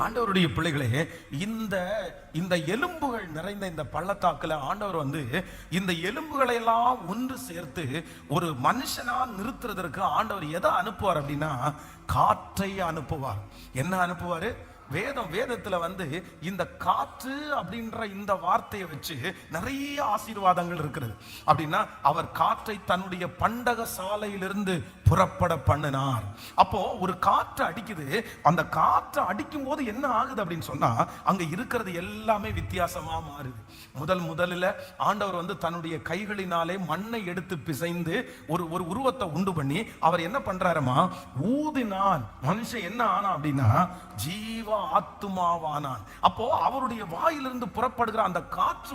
ஆண்டவருடைய பிள்ளைகளே, இந்த இந்த எலும்புகள் நிறைந்த இந்த பள்ளத்தாக்குல ஆண்டவர் இந்த எலும்புகளை எல்லாம் ஒன்று சேர்த்து ஒரு மனுஷனா நிறுத்துறதற்கு ஆண்டவர் எதை அனுப்புவார் அப்படின்னா, காற்றை அனுப்புவார். என்ன அனுப்புவாரு? வேதத்துல இந்த காற்று அப்படின்ற இந்த வார்த்தையை வச்சு நிறைய ஆசீர்வாதங்கள் இருக்கிறது. அப்படின்னா அவர் காற்றை தன்னுடைய பண்டக சாலையிலிருந்து புறப்பட பண்ணினார். அப்போ ஒரு காற்று அடிக்குது. அந்த காற்று அடிக்கும் போது என்ன ஆகுது அப்படின்னு சொன்னா, அங்க இருக்கிறது எல்லாமே வித்தியாசமா மாறுது. முதல்ல ஆண்டவர் தன்னுடைய கைகளினாலே மண்ணை எடுத்து பிசைந்து ஒரு ஒரு உருவத்தை உண்டு பண்ணி அவர் என்ன பண்றாருமா, ஊதினான். மனுஷன் என்ன ஆனா அப்படின்னா ஜீவ ஆத்துமாவானான். அப்போ அவருடைய வாயிலிருந்து புறப்படுகிற அந்த காற்று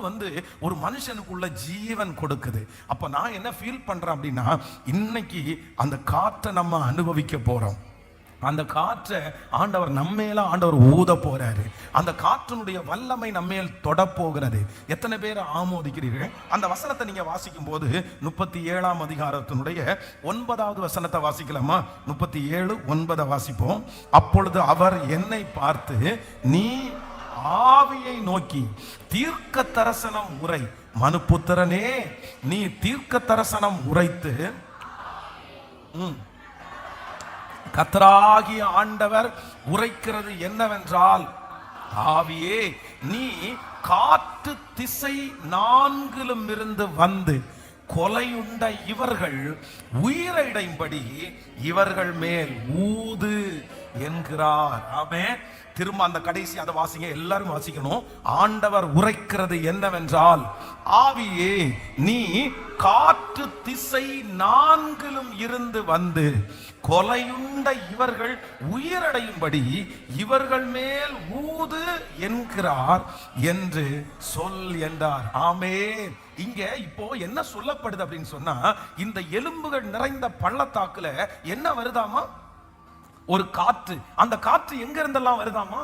ஒரு மனுஷனுக்குள்ள ஜீவன் கொடுக்குது. அப்ப நான் என்ன ஃபீல் பண்றேன் அப்படின்னா, இன்னைக்கு அந்த காற்றை நம்ம அனுபவிக்க போறோம். அந்த காற்றை ஆண்டவர் ஊத போறாரு. அந்த காற்றினுடைய வல்லமை நம்மேல் தொட போகிறது. எத்தனை பேர் ஆமோதிக்கிறீர்கள்? அந்த வசனத்தை நீங்க வாசிக்கும் போது 37ஆம் அதிகாரத்தினுடைய 9வது வசனத்தை வாசிக்கலாமா? 37:9 வாசிப்போம். அப்பொழுது அவர் என்னை பார்த்து, நீ ஆவியை நோக்கி தீர்க்க தரிசனம் உரை, மனுபுத்திரனே நீ தீர்க்க தரிசனம் உரைத்து கர்த்தராகிய ஆண்டவர் உரைக்கிறது என்னவென்றால், ஆவியே நீ காற்று திசை 4லும் இருந்து வந்து கொலையுண்ட இவர்கள் உயிரிழையும்படி இவர்கள் மேல் ஊது என்கிறார். ஆமென். திரும்ப அந்த கடைசி அதை வாசிங்க, எல்லாரும் வாசிக்கணும். ஆண்டவர் உரைக்கிறது என்னவென்றால், ஆவியே நீ காற்று திசை 4லும் இருந்து வந்து கொலையுண்ட இவர்கள் உயிரடையும்படி இவர்கள் மேல் ஊது என்கிறார் என்று சொல் என்றார். ஆமென். இங்க இப்போ என்ன சொல்லப்படுது அப்படின்னு சொன்னா, இந்த எலும்புகள் நிறைந்த பள்ளத்தாக்குல என்ன வருதாமா? ஒரு காற்று. அந்த காற்று எங்க இருந்தெல்லாம் வருதாமா?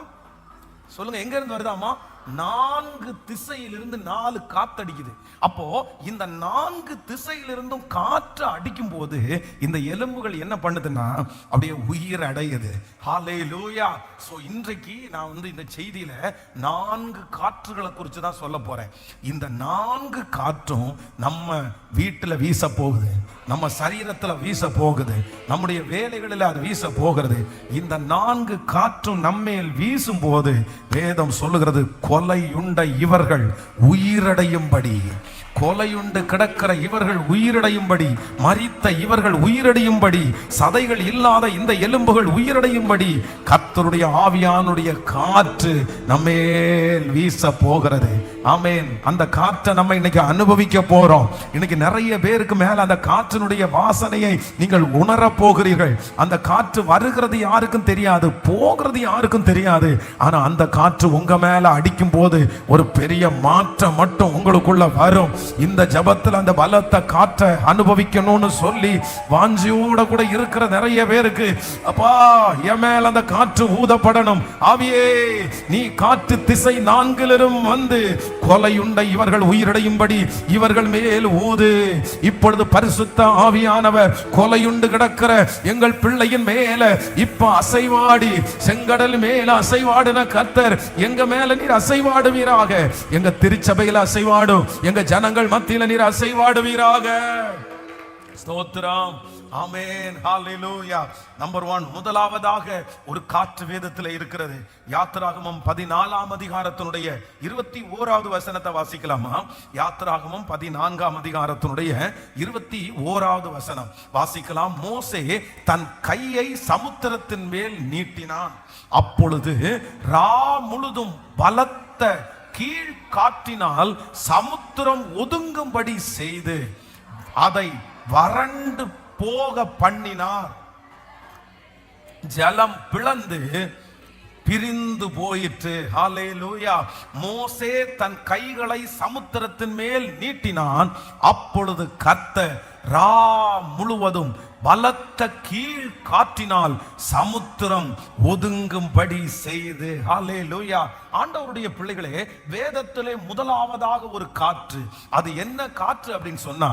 சொல்லுங்க, எங்க இருந்து வருதாமா? 4 திசையிலிருந்து 4 காத்தடிக்குது. அப்போ இந்த 4 திசையிலிருந்தும் காற்று அடிக்கும் போது இந்த எலும்புகள் என்ன பண்ணுதுன்னா அப்படியே உயிர் அடையுது. ஹல்லேலூயா. சோ இன்றைக்கு நான் இந்த செய்தியில 4 காற்றுகளை குறித்து தான் சொல்ல போறேன். இந்த 4 காற்றும் நம்ம வீட்டுல வீச போகுது, நம்ம சரீரத்துல வீச போகுது, நம்முடைய வேலைகளில் அது வீச போகிறது. இந்த 4 காற்றும் நம்மேல் வீசும் போது வேதம் சொல்லுகிறது, கொலையுண்ட இவர்கள் உயிரடையும்படி, கொலையுண்டு கிடக்கிற இவர்கள் உயிரடையும்படி, மரித்த இவர்கள் உயிரடையும்படி, சதைகள் இல்லாத இந்த எலும்புகள் உயிரடையும்படி கர்த்தருடைய ஆவியானுடைய காற்று நம்மேல் வீச போகிறது. ஆமென். அந்த காற்றை நம்ம இன்னைக்கு அனுபவிக்க போறோம். இன்னைக்கு நிறைய பேருக்கு மேல அந்த காற்றினுடைய வாசனையை நீங்கள் உணர போகிறீர்கள். அந்த காற்று வருகிறது யாருக்கும் தெரியாது, போகிறது யாருக்கும் தெரியாது. ஆனா அந்த காற்று உங்க மேல அடிக்கும் போது ஒரு பெரிய மாற்றம் மட்டும் உங்களுக்குள்ள வரும். இந்த ஜபத்தில் அந்த பலத்த காற்றை அனுபவிக்கணும்னு சொல்லி வாஞ்சியோட கூட இருக்கிற நிறைய பேருக்கு, அப்பா என் மேல அந்த காற்று ஊதப்படணும். ஆவியே நீ காற்று திசை 4லும் வந்து கொலையுண்ட இவர்கள் உயிரடையும்படி இவர்கள் மேல் ஊது. இப்பொழுது பரிசுத்த ஆவியானவர் கொலையுண்டு கிடக்கிற எங்கள் பிள்ளையின் மேல இப்ப அசைவாடி, செங்கடல் மேல அசைவாடின கர்த்தர் எங்க மேல நீர் அசைவாடுவீராக. எங்க திருச்சபையில அசைவாடும், எங்க ஜனங்கள் மத்தியில நீர் அசைவாடுவீராக. ஸ்தோத்திரம். ஆமென். ஹல்லேலூயா. நம்பர் 1, முதலாவதாக ஒரு காற்று வேதத்தில் இருக்கிறது. யாத்திராகமம் 14ஆம் அதிகாரத்தினுடைய 21வது வசனத்தை வாசிக்கலாமா? யாத்திராகமம் 14ஆம் அதிகாரத்தினுடைய 21வது வசனம் வாசிக்கலாம். மோசே தன் கையை சமுத்திரத்தின் மேல் நீட்டினான். அப்பொழுது ரா முழுதும் பலத்த கீழ் காற்றினால் சமுத்திரம் ஒதுங்கும்படி செய்து அதை வறண்டு போக பண்ணினார். ஜலம் பிளந்து பிரிந்து போயிற்று. ஹல்லேலூயா. மோசே தன் கைகளை சமுத்திரத்தின் மேல் நீட்டினான். அப்பொழுது கர்த்தர் ரா முழுவதும் பலத்த கீழ் காற்றினால் சமுத்திரம் ஒதுங்கும்படி செய்து. ஹல்லேலூயா. ஆண்டவருடைய பிள்ளைகளே, வேதத்திலே முதலாவதாக ஒரு காற்று, அது என்ன காற்று அப்படின்னு சொன்னா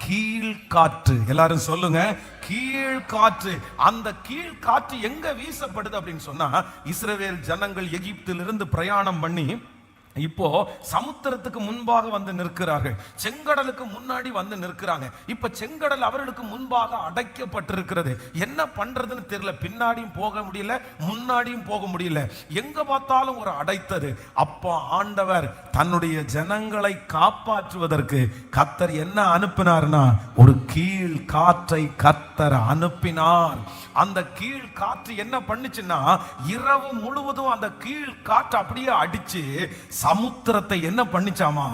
கீழ் காற்று. எல்லாரும் சொல்லுங்க, கீழ் காற்று. அந்த கீழ் காற்று எங்க வீசப்படுது அப்படின்னு சொன்னா, இஸ்ரவேல் ஜனங்கள் எகிப்திலிருந்து பிரயாணம் பண்ணி இப்போ சமுத்திரத்துக்கு முன்பாக வந்து நிற்கிறார்கள், செங்கடலுக்கு முன்னாடி வந்து நிற்கிறாங்க. இப்ப செங்கடல் அவர்களுக்கு முன்பாக அடைக்கப்பட்டிருக்கிறது. என்ன பண்றதுன்னு தெரியல, பின்னாடியும் போக முடியல, முன்னாடியும் போக முடியல, எங்க பார்த்தாலும் ஒரு அடைத்தது. அப்போ ஆண்டவர் தன்னுடைய ஜனங்களை காப்பாற்றுவதற்கு கர்த்தர் என்ன அனுப்பினார்னா ஒரு கீழ் காற்றை கர்த்தர் அனுப்பினார். அந்த கீழ் காற்று என்ன பண்ணுச்சுன்னா, இரவு முழுவதும் அந்த கீழ் காற்று அப்படியே அடிச்சு சமுத்திரத்தை என்ன பண்ணிச்சாமா,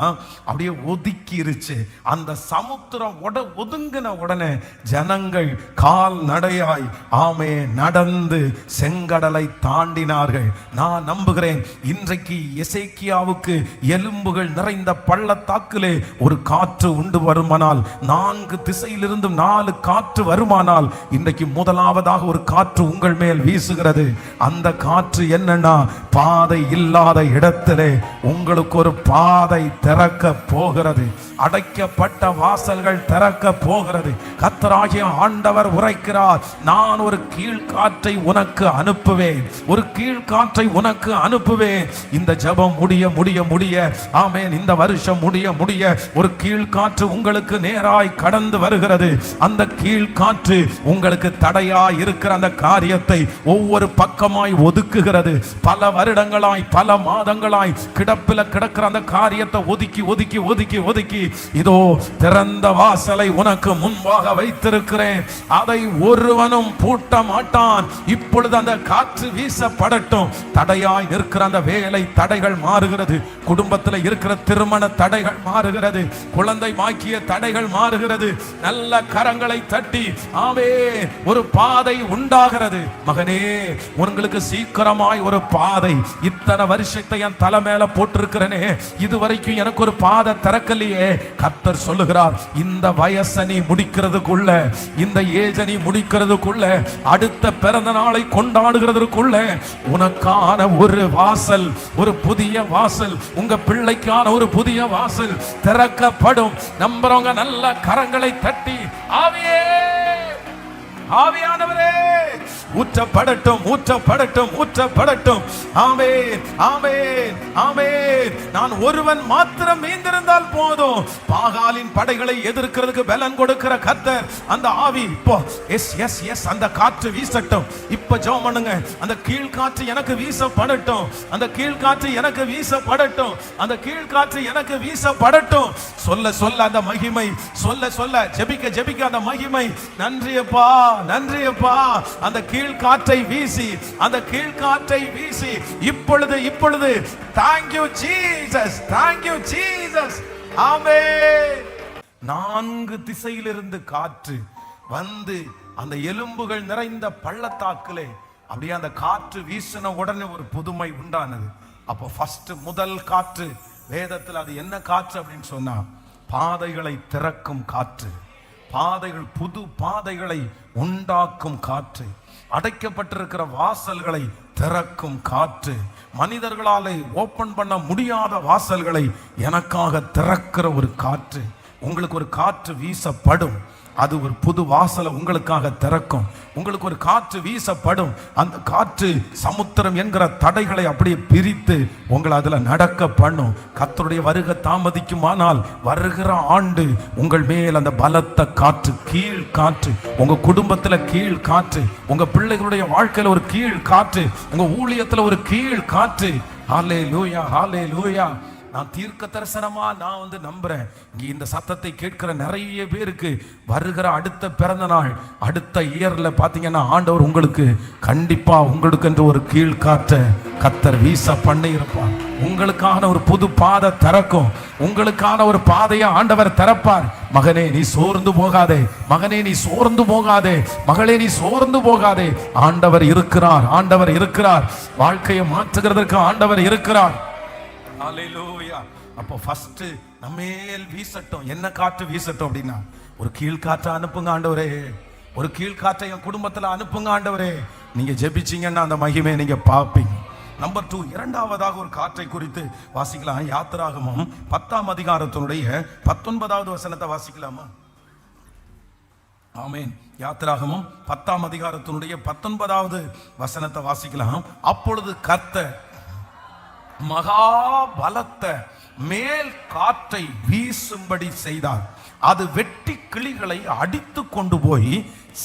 அப்படியே ஒதுக்கிருச்சு. அந்த சமுத்திரம் ஒதுங்கின உடனே ஜனங்கள் கால் நடையாய் ஆமே நடந்து செங்கடலை தாண்டினார்கள். நான் நம்புகிறேன் இன்றைக்கு எசேக்கியாவுக்கு எலும்புகள் நிறைந்த பள்ளத்தாக்கிலே ஒரு காற்று உண்டு வருமானால், 4 திசையிலிருந்து 4 காற்று வருமானால், இன்றைக்கு முதலாவதாக ஒரு காற்று உங்கள் மேல் வீசுகிறது. அந்த காற்று என்னன்னா, பாதை இல்லாத இடத்திலே உங்களுக்கு ஒரு பாதை திறக்க போகிறது. அடைக்கப்பட்ட வாசல்கள் திறக்க போகிறது. கர்த்தராகிய ஆண்டவர் உரைக்கிறார், நான் ஒரு கீழ்காற்றை உனக்கு அனுப்புவேன், ஒரு கீழ்காற்றை உனக்கு அனுப்புவேன். இந்த ஜெபம் முடிய முடிய முடிய, ஆமென், இந்த வருஷம் முடிய முடிய ஒரு கீழ்காற்று உங்களுக்கு நேராய் கடந்து வருகிறது. அந்த கீழ்காற்று உங்களுக்கு தடையாய் இருக்கிற அந்த காரியத்தை ஒவ்வொரு பக்கமாய் ஒதுக்குகிறது. பல வருடங்களாய் பல மாதங்களாய் கிடப்பில கிடக்கிற அந்த காரியத்தை ஒதுக்கி ஒதுக்கி ஒதுக்கி ஒதுக்கி, இதோ திறந்த வாசலை உனக்கு முன்பாக வைத்திருக்கிறேன், அதை ஒருவனும் பூட்ட மாட்டான். இப்பொழுது அந்த காற்று வீசப்படட்டும். தடையாய் நிற்கிற அந்த வேலை தடைகள் மாறுகிறது, குடும்பத்தில் இருக்கிற திருமண தடைகள் மாறுகிறது, குழந்தை மாக்கிய தடைகள் மாறுகிறது. நல்ல கரங்களை தட்டி ஆமே ஒரு பாதை உண்டாகிறது. மகனே, உங்களுக்கு சீக்கிரமாய் ஒரு பாதை. இத்தனை வருஷத்தை என் தலை மேல போட்டிருக்கிறேனே, இதுவரைக்கும் எனக்கு ஒரு பாதை திறக்கலையே. கர்த்தர் சொல்லுகிறார், இந்த வயசை நீ முடிக்கிறதுக்குள்ள, இந்த ஏஜை நீ முடிக்கிறதுக்குள்ள, அடுத்த பிறந்த நாளை கொண்டாடுகிறதுக்குள்ள உனக்கான ஒரு வாசல், ஒரு புதிய வாசல், உங்க பிள்ளைக்கான ஒரு புதிய வாசல் திறக்கப்படும். நம்புறவங்க நல்ல கரங்களை தட்டி ஆவியே, ஆவியானவரே ஊற்றப்படட்டும், ஊற்றப்படட்டும், ஊற்றப்படட்டும். ஆமென், ஆமென், ஆமென். நான் ஒருவன் மாத்திரம் மீந்திருந்தால் போதும். பாகாலின் படைகளை எதிர்க்கிறதுக்கு பலன் கொடுக்கிற கர்த்தர் அந்த ஆவி இப்போ எஸ் எஸ் எஸ் அந்த காற்று வீசட்டும். இப்ப ஜெபம் பண்ணுங்க, அந்த கீழ் காற்று எனக்கு வீசப்படட்டும், அந்த கீழ் காற்று எனக்கு வீசப்படட்டும், அந்த கீழ் காற்று எனக்கு வீசப்படட்டும். சொல்ல சொல்ல அந்த மகிமை, சொல்ல சொல்ல ஜெபிக்க ஜெபிக்க அந்த மகிமை. நன்றியப்பா, நன்றியப்பா. அந்த கீழ் காற்றை வீசி, அந்த கீழ் காற்றை வீசி இப்பொழுது இப்பொழுது thank you Jesus, thank you Jesus. ஆமென். 4 திசையிலிருந்து காற்று வந்து அந்த எலும்புகள் நிறைந்த பள்ளத்தாக்கிலே அப்படியே அந்த காற்று வீசின உடனே ஒரு புதுமை உண்டானது. அப்போ ஃபர்ஸ்ட் முதல் காற்று வேதத்தில் அது என்ன காற்று அப்படின்னு சொன்னா, பாதைகளை திறக்கும் காற்று, பாதைகள், புது பாதைகளை உண்டாக்கும் காற்று, அடைக்கப்பட்டிருக்கிற வாசல்களை திறக்கும் காற்று, மனிதர்களாலே ஓபன் பண்ண முடியாத வாசல்களை எனக்காக திறக்கிற ஒரு காற்று. உங்களுக்கு ஒரு காற்று வீசப்படும், அது ஒரு புது வாசலை உங்களுக்காக திறக்கும். உங்களுக்கு ஒரு காற்று வீசப்படும், அந்த காற்று சமுத்திரம் என்கிற தடைகளை அப்படியே பிரித்து உங்களை அதுல நடக்க பண்ணும். கர்த்தருடைய வருகை தாமதிக்குமானால் வருகிற ஆண்டு உங்கள் மேல் அந்த பலத்த காற்று, கீழ் காற்று, உங்க குடும்பத்துல கீழ் காற்று, உங்க பிள்ளைகளுடைய வாழ்க்கையில ஒரு கீழ் காற்று, உங்க ஊழியத்துல ஒரு கீழ் காற்று. ஹல்லேலூயா, ஹல்லேலூயா. நான் தீர்க்க தரிசனமா நான் வந்து நம்புறேன், இங்க இந்த சத்தத்தை கேட்கிற நிறைய பேருக்கு வருகிற அடுத்த பிறந்த நாள், அடுத்த இயர்ல பாத்தீங்கன்னா ஆண்டவர் உங்களுக்கு கண்டிப்பா உங்களுக்கு என்று ஒரு கீழ் காற்றை கர்த்தர் வீச பண்ணி இருப்பார். உங்களுக்கான ஒரு புது பாதை திறக்கும், உங்களுக்கான ஒரு பாதையை ஆண்டவர் திறப்பார். மகனே நீ சோர்ந்து போகாதே, மகனே நீ சோர்ந்து போகாதே, மகளே நீ சோர்ந்து போகாதே. ஆண்டவர் இருக்கிறார், ஆண்டவர் இருக்கிறார். வாழ்க்கையை மாற்றுகிறதற்கு ஆண்டவர் இருக்கிறார். ஹல்லேலூயா. அப்போ ஃபர்ஸ்ட் நம்மேல் வீசட்டும். என்ன காற்று வீசட்டும் அப்படின்னா, ஒரு கீழ் காற்று அனுப்புங்க ஆண்டவரே. ஒரு கீழ்காற்றை என் குடும்பத்தில் அனுப்புங்க ஆண்டவரே. நீங்க ஜெபிச்சீங்கன்னா அந்த மகிமையை நீங்க பார்ப்பீங்க. நம்பர் 2, இரண்டாவதாக ஒரு காற்றை குறித்து வாசிக்கலாம். யாத்திராகமம் 10ஆம் அதிகாரத்தினுடைய 19வது வசனத்தை வாசிக்கலாமா? ஆமென். யாத்திராகமம் 10ஆம் அதிகாரத்தினுடைய 19வது வசனத்தை வாசிக்கலாம். அப்பொழுது கர்த்தர் மகா பலத்த மேல் காற்றை வீசும்படி செய்தார். அது வெட்டி கிளிகளை அடித்து கொண்டு போய்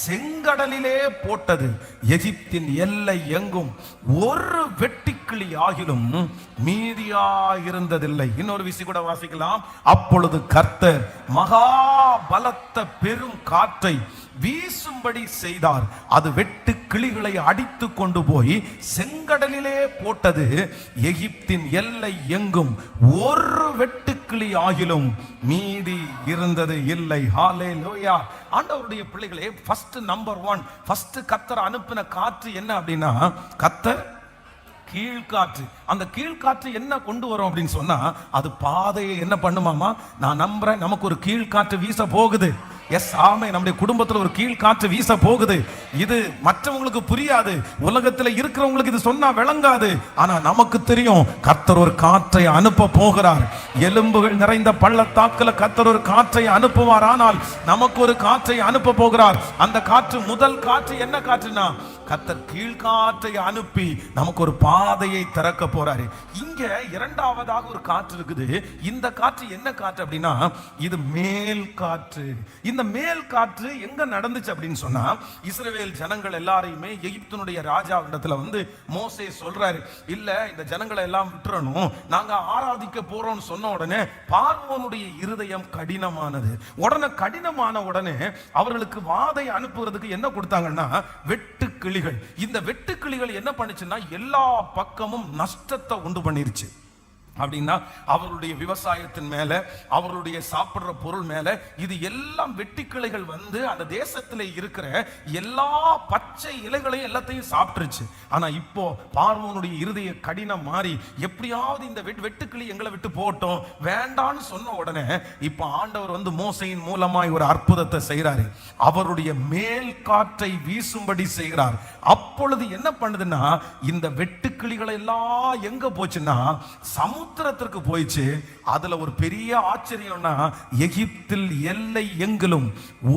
செங்கடலிலே போட்டது. எகிப்தின் எல்லை எங்கும் ஒரு வெட்டுக்கிளி ஆகிலும் மீதியாயிருந்ததில்லை. இன்னொரு விஷயம் கூட வாசிக்கலாம். அப்பொழுது கர்த்தர் மகா பலத்த பெரும் காற்றை வீசும்படி செய்தார். அது வெட்டு கிளிகளை அடித்து கொண்டு போய் செங்கடலிலே போட்டது. எகிப்தின் எல்லை எங்கும் ஒரு வெட்டுக்கிளி ஆகிலும் மீதி இருந்தது இல்லை. ஹல்லேலூயா. ஆண்டவருடைய பிள்ளைகளே, ஃபர்ஸ்ட் நம்பர் 1, ஃபர்ஸ்ட் கர்த்தர் அனுப்பின காற்று என்ன அப்படின்னா, கர்த்தர் கீழ்காற்று. அந்த கீழ்காற்று என்ன கொண்டு வரும் அப்படின்னு சொன்னா, அது பாதையை என்ன பண்ணுமாமா? நான் நம்புறேன் நமக்கு ஒரு கீழ்காற்று வீச போகுது. எஸ், ஆமே. நம்முடைய குடும்பத்தில் ஒரு கீழ்காற்று வீச போகுது. இது மற்றவங்களுக்கு புரியாது, உலகத்தில் இருக்கிறவங்களுக்கு இது சொன்னா விளங்காது. ஆனா நமக்கு தெரியும், கர்த்தர் ஒரு காற்றை அனுப்ப போகிறார். எலும்புகள் நிறைந்த பள்ளத்தாக்குல கர்த்தர் ஒரு காற்றை அனுப்புவார். ஆனால் நமக்கு ஒரு காற்றை அனுப்ப போகிறார். அந்த காற்று, முதல் காற்று என்ன காற்றுனா, கர்த்தர் கீழ்காற்றை அனுப்பி நமக்கு ஒரு பாதையை திறக்க போறாரு. இங்க இரண்டாவதாக ஒரு காற்று இருக்குது. இந்த காற்று என்ன காற்று அப்படின்னா, இது மேல் காற்று. இந்த மேல் காற்று எங்க நடந்துச்சு அப்படின்னு சொன்னா, இஸ்ரவேல் ஜனங்கள் எல்லாரையுமே எகிப்தினுடைய ராஜாவிடத்துல வந்து மோசே சொல்றாரு, இல்ல இந்த ஜனங்களை எல்லாம் விட்டுறணும், நாங்க ஆராதிக்க போறோம்னு சொன்ன உடனே பார்வோனுடைய இருதயம் கடினமானது. உடனே கடினமான உடனே அவர்களுக்கு வாதை அனுப்புறதுக்கு என்ன கொடுத்தாங்கன்னா, வெட்டு கிளிகள். இந்த வெட்டு கிளிகள் என்ன பண்ணுச்சுன்னா, எல்லா பக்கமும் நஷ்டத்தை உண்டு பண்ணிருச்சு. அப்படின்னா அவருடைய விவசாயத்தின் மேல, அவருடைய சாப்பிடுற பொருள் மேல, இது எல்லாம் வெட்டுக்கிளைகள் வந்து அந்த தேசத்துல இருக்கிற எல்லா பச்சை இலைகளையும் எல்லாத்தையும் சாப்பிட்டுருச்சு. ஆனா இப்போ பார்வோனுடைய இருதய கடினம் மாறி, எப்படியாவது இந்த வெட்டுக்கிளி எங்களை விட்டு போட்டோம் வேண்டான்னு சொன்ன உடனே இப்ப ஆண்டவர் வந்து மோசையின் மூலமாய் ஒரு அற்புதத்தை செய்யறாரு. அவருடைய மேல் காற்றை வீசும்படி செய்கிறார். அப்பொழுது என்ன பண்ணுதுன்னா, இந்த வெட்டுக்கிளிகளை எல்லாம் எங்க போச்சுன்னா சமுத்திரத்திற்கு போயிச்சு. அதுல ஒரு பெரிய ஆச்சரியம்னா, எகிப்தில் எல்லை எங்கிலும்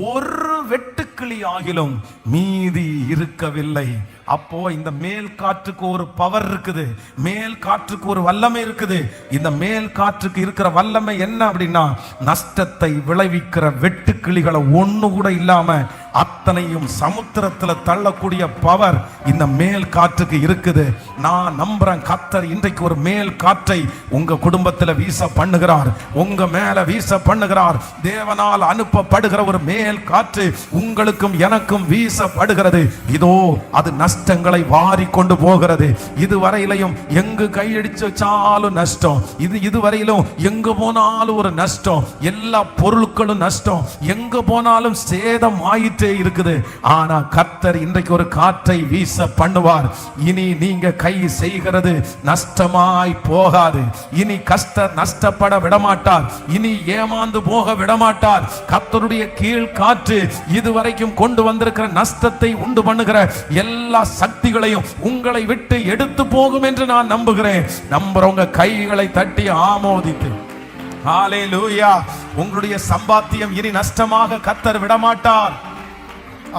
ஒரு வெட்டுக்கிளி ஆகிலும் மீதி இருக்கவில்லை. அப்போ இந்த மேல் காற்றுக்கு ஒரு பவர் இருக்குது, மேல் காற்றுக்கு ஒரு வல்லமை இருக்குது. இந்த மேல் காற்றுக்கு இருக்கிற வல்லமை என்ன அப்படின்னா, நஷ்டத்தை விளைவிக்கிற வெட்டுக்கிளிகளை ஒண்ணு கூட இல்லாம அத்தனையும் சமுத்திரத்துல தள்ளக்கூடிய பவர் இந்த மேல் காற்றுக்கு இருக்குது. நான் நம்புறேன், கர்த்தர் இன்றைக்கு ஒரு மேல் காற்றை உங்க குடும்பத்துல வீச பண்ணுகிறார், உங்க மேல வீச பண்ணுகிறார். தேவனால் அனுப்பப்படுகிற ஒரு மேல் காற்று உங்களுக்கும் எனக்கும் வீசப்படுகிறது. இதோ அது நஷ்டங்களை வாரி கொண்டு போகிறது. இதுவரையிலையும் எங்கு கையடிச்சு வச்சாலும் நஷ்டம், இதுவரையிலும் எங்கு போனாலும் ஒரு நஷ்டம், எல்லா பொருட்களும் நஷ்டம், எங்க போனாலும் சேதம் ஆயிட்டே இருக்குது. ஆனா கர்த்தர் இன்றைக்கு ஒரு காற்றை வீச பண்ணுவார். இனி நீங்க கை செய்கிறது நஷ்டமாய் போகாது. இனி நஷ்டப்பட விடமாட்டார். இனி ஏமாந்து போக விடமாட்டார். கர்த்தருடைய கீழ் காற்று இதுவரைக்கும் கொண்டு வந்திருக்கிற நஷ்டத்தை உண்டு பண்ணுகிற எல்லா சக்திகளையும் உங்களை விட்டு எடுத்து போகும் என்று நான் நம்புகிறேன். நம்புறவங்க கைகளை தட்டி ஆமோதித்து ஹல்லேலூயா. உங்களுடைய சம்பாத்தியம் இனி நஷ்டமாக கர்த்தர் விடமாட்டார்.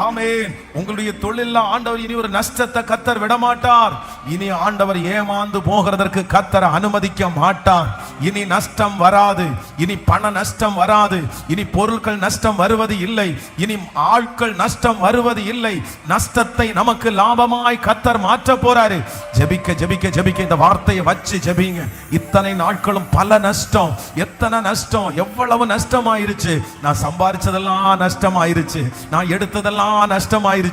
ஆமென். உங்களுடைய தொழில்ல ஆண்டவர் இனி ஒரு நஷ்டத்தை கர்த்தர் விடமாட்டார். இனி ஆண்டவர் ஏமாந்து போகிறதற்கு கர்த்தர் அனுமதிக்க மாட்டார். இனி நஷ்டம் வராது, இனி பண நஷ்டம் வராது, இனி பொருட்கள் நஷ்டம் வருவது இல்லை, இனி ஆட்கள் நஷ்டம் வருவது இல்லை. நஷ்டத்தை நமக்கு லாபமாய் கர்த்தர் மாற்ற போறாரு. ஜெபிக்க ஜெபிக்க ஜெபிக்க இந்த வார்த்தையை வச்சு ஜெபிங்க. இத்தனை நாட்களும் பல நஷ்டம், எத்தனை நஷ்டம், எவ்வளவு நஷ்டமாயிருச்சு. நான் சம்பாதிச்சதெல்லாம் நஷ்டமாயிருச்சு, நான் எடுத்ததெல்லாம் நஷ்டமாயிருச்சு.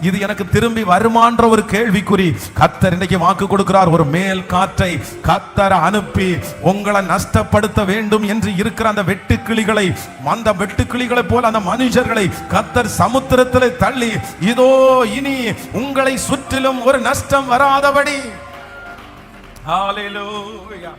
இது எனக்கு திரும்பி வருமான்ற ஒரு கேள்விக்குறி. கர்த்தர் இன்னைக்கு வாக்கு கொடுக்கிறார், ஒரு மேல் காற்றை கர்த்தர் அனுப்பி உங்களை நஷ்டப்படுத்த வேண்டும் என்று இருக்கிற அந்த வெட்டுக்கிளிகளை, அந்த வெட்டுக்கிளிகளை போல அந்த மனுஷர்களை கர்த்தர் சமுத்திரத்தில் தள்ளி, இதோ இனி உங்களை சுற்றிலும் ஒரு நஷ்டம் வராதபடி. ஹல்லேலூயா.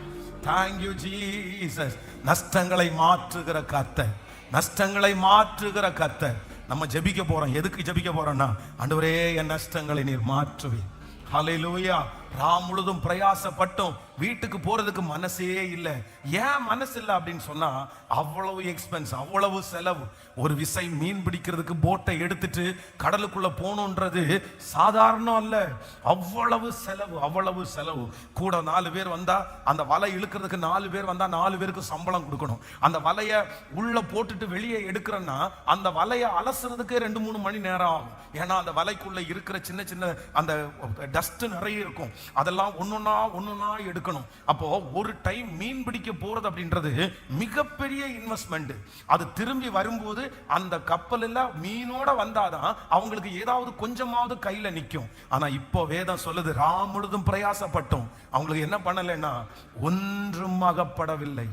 Thank you Jesus. நஷ்டங்களை மாற்றுகிற கர்த்தர், நஷ்டங்களை மாற்றுகிற கர்த்தர். நம்ம ஜெபிக்க போறோம். எதுக்கு ஜெபிக்க போறோம்னா, ஆண்டவரே என் நஷ்டங்களை நீர் மாற்றுவீர். ஹல்லேலூயா. ராம் முழுதும் பிரயாசப்பட்டோம், வீட்டுக்கு போறதுக்கு மனசே இல்லை. ஏன் மனசு இல்லை அப்படின்னு சொன்னா, அவ்வளவு எக்ஸ்பென்ஸ், அவ்வளவு செலவு. ஒரு விசை மீன் பிடிக்கிறதுக்கு போட்டை எடுத்துட்டு கடலுக்குள்ள போகணுன்றது சாதாரணம் அல்ல. அவ்வளவு செலவு, அவ்வளவு செலவு. கூட 4 பேர் வந்தா, அந்த வலை இழுக்கிறதுக்கு 4 பேர் வந்தா 4 பேருக்கு சம்பளம் கொடுக்கணும். அந்த வலையை உள்ள போட்டுட்டு வெளியே எடுக்கிறன்னா அந்த வலையை அலசுறதுக்கு 2-3 மணி நேரம் ஆகும். ஏன்னா அந்த வலைக்குள்ள இருக்கிற சின்ன சின்ன அந்த டஸ்ட் நிறைய இருக்கும். அதெல்லாம் ஒன்னொன்னா எடுக்கணும். அப்போ ஒரு டைம் மீன் பிடிக்க போறது அப்படின்றது மிகப்பெரிய இன்வெஸ்ட்மெண்ட். அது திரும்பி வரும்போது அந்த கப்பல் எல்லாம் மீனோட வந்தாதான் அவங்களுக்கு ஏதாவது கொஞ்சமாவது கையில நிற்கும். ஆனா இப்போ வேதம் சொல்லுது, ராம் முழுதும் பிரயாசப்பட்டோம், அவங்களுக்கு என்ன பண்ணலைன்னா ஒன்றும் அகப்படவில்லை.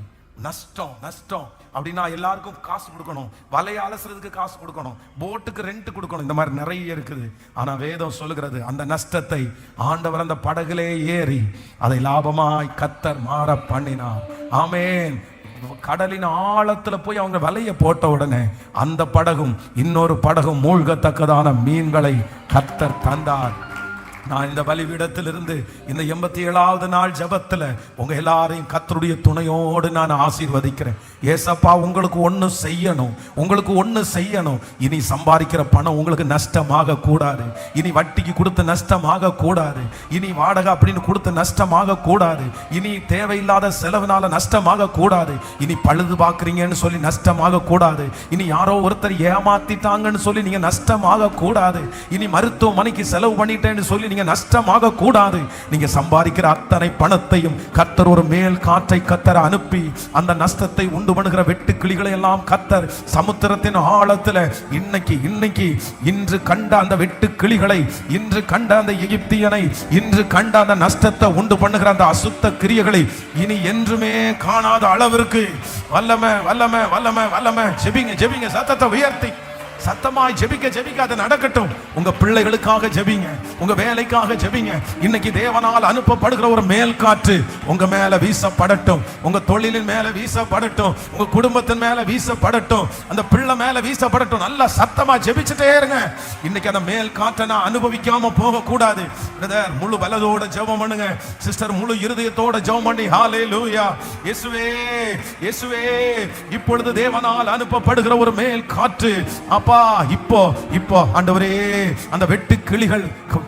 நஷ்டம் நஷ்டம் அப்படின்னா எல்லாருக்கும் காசு கொடுக்கணும், வலையை அலசுறதுக்கு காசு கொடுக்கணும், போட்டுக்கு ரெண்ட் கொடுக்கணும், இந்த மாதிரி நிறைய இருக்குது. ஆனா வேதம் சொல்லுகிறது, அந்த நஷ்டத்தை ஆண்டவர் அந்த படகுலே ஏறி அதை லாபமாய் கர்த்தர் மாற பண்ணினார். ஆமென். கடலின் ஆழத்துல போய் அவங்க வலையை போட்ட உடனே அந்த படகும் இன்னொரு படகும் மூழ்கத்தக்கதான மீன்களை கர்த்தர் தந்தார். நான் இந்த பலிபீடத்திலிருந்து இந்த 87வது நாள் ஜெபத்துல உங்க எல்லாரையும் கர்த்தருடைய துணையோடு நான் ஆசீர்வதிக்கிறேன். ஏசப்பா, உங்களுக்கு ஒண்ணு செய்யணும், உங்களுக்கு ஒண்ணு செய்யணும். இனி சம்பாதிக்கிற பணம் உங்களுக்கு நஷ்டமாக கூடாது. இனி வட்டிக்கு கொடுத்து நஷ்டமாக கூடாது. இனி வாடகை அப்படின்னு கொடுத்து நஷ்டமாக கூடாது. இனி தேவையில்லாத செலவுனால நஷ்டமாக கூடாது. இனி பழுது பார்க்குறீங்கன்னு சொல்லி நஷ்டமாக கூடாது. இனி யாரோ ஒருத்தர் ஏமாத்திட்டாங்கன்னு சொல்லி நீங்க நஷ்டமாக கூடாது. இனி மருத்துவமனைக்கு செலவு பண்ணிட்டேன்னு சொல்லி நீங்க நஷ்டமாக கூடாது. நீங்க சம்பாதிக்கிற அத்தனை பணத்தையும் கர்த்தர் ஒரு மேல் காற்றை கர்த்தர் அனுப்பி அந்த நஷ்டத்தை உண்டு பண்ணுகிற வெட்டு கிளிகளை எல்லாம் கர்த்தர் சமுத்திரத்தின் ஆழத்துல இன்று கண்ட அந்த வெட்டு கிளிகளை, இன்று கண்ட அந்த எகிப்தியனை, இன்று கண்ட அந்த நஷ்டத்தை உண்டு பண்ணுகிற அந்த அசுத்த கிரியைகளை இனி என்றுமே காணாத அளவிற்கு வல்லமை வல்லமை வல்லமை வல்லமை. ஜெபிங்க ஜெபிங்க, சத்தத்தை உயர்த்தி சத்தமாய் ஜெபிக்க அது நடக்கட்டும். உங்க பிள்ளைகளுக்காக ஜெபிங்க, உங்க வேலைக்காக ஜெபிங்க. இன்னைக்கு தேவனால் அனுப்பப்படுகிற ஒரு மேல் காற்று உங்க மேல வீசப்படட்டும், உங்க தொழிலின் மேல வீசப்படட்டும், உங்க குடும்பத்தின் மேல வீசப்படட்டும், அந்த பிள்ளை மேல வீசப்படட்டும். நல்லா சத்தமா ஜெபிச்சுட்டே இருங்க. இன்னைக்கு அந்த மேல் காற்றை நான் அனுபவிக்காம போக கூடாது. பிரதர், முழு பலத்தோட ஜெபம் பண்ணுங்க. சிஸ்டர், முழு இருதயத்தோட ஜெபம் பண்ணி ஹalleluya. இயேசுவே இயேசுவே, இப்பொழுது தேவனால் அனுப்பப்படுகிற ஒரு மேல் காற்று இப்போ ஆண்டவரே, அந்த வெட்டு கிளிகள்